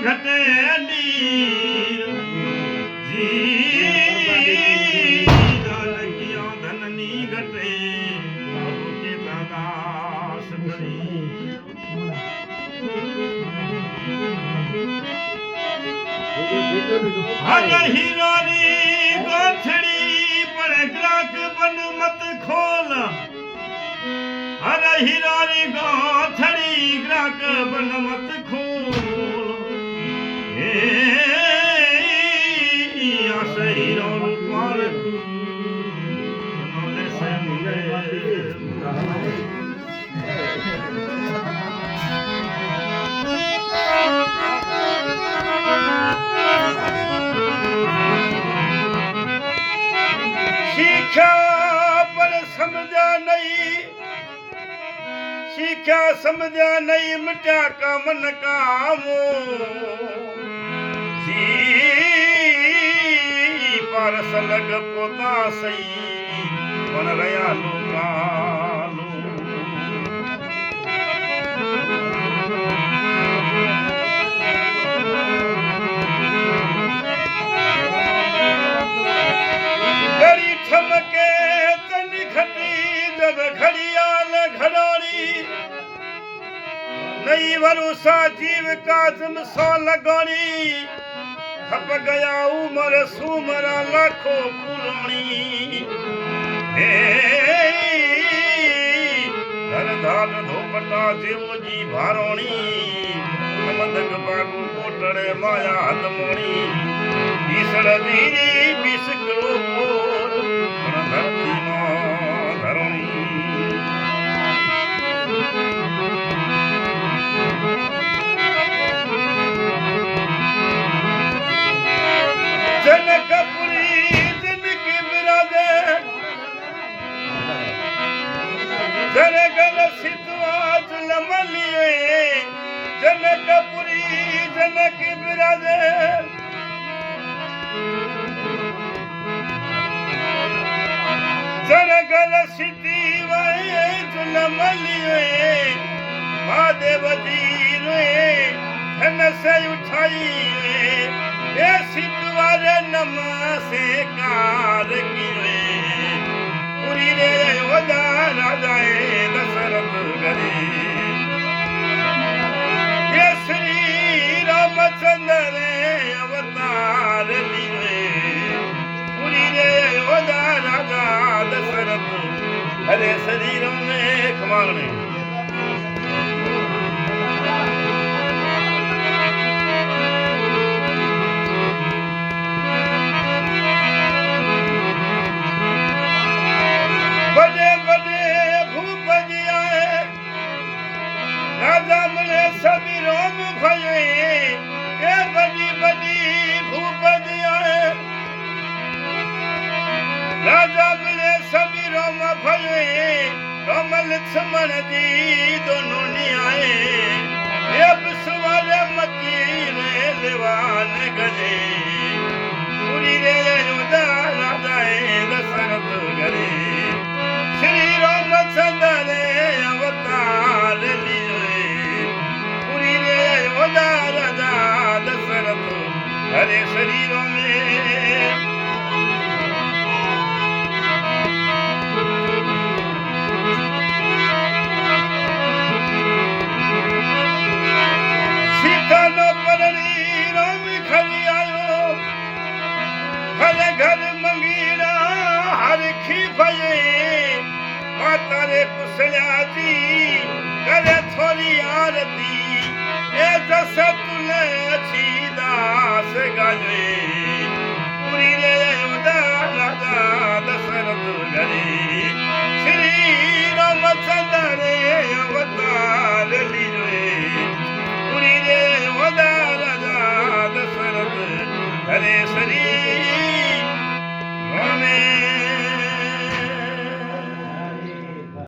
घटे नीर जी जानकियों धननी घटे के दास करी हर हीरोरी गोथड़ी पर ग्राहक बन मत खोल हर हीरोरी गोथड़ी ग्राहक बन मत खोल आस हीरो रूपाल नोले से मुझे सीखा पर समझा नहीं सीखा समझा नहीं मिटा का मन कामो जी पारस लग पोता सही बन रहा लोकालो घड़ी ठमके तन खटी जब घड़ियाल घड़ोरी नई भरोसा जीव का तुम सौ लगोनी खप गया उमर सुमरा लाखों फुलोनी धर धाल धोपटा जेवो जी भारोणी मदक बागु कोटड़े माया हदमोणी ईसड़ दीरी बीस किलो पोर धरती मां धरोणी जनकपुरी जिनकी बिराजे जनगल सिद्धवाज लमलिए जनकपुरी जनक बिराजे जनगल सिद्धि वाज लमलिए महादेव जी धन से उठाई ये सिद्धवार नम से कार किए पूरी रे ओदा राजाए दशरथ गरे ये श्री रामचंद्र अवतार लिए पूरी रे ओदा राजा दशरथ हरे शरीरों में खमाने बड़े बड़े भूप जी आए राजा मिले सभी रोम भये ये बड़ी बड़ी भूप जी आए राजा मिले सभी रोम भये रोम लक्ष्मण जी दोनों नहीं आए ये सवार मती रे लेवान गजे पूरी रे योदा राजा दशरथ गरे श्री रामचंद्र अवतार लिए पूरी रे योदा राजा दशरथ हरे शरीरों में सीता नो परणी राम खरी आयो घर घर मंगीरा हर खी भये माता रे कुशल्या जी करे थोड़ी आरती ए जस तुले अच्छी दास गाजे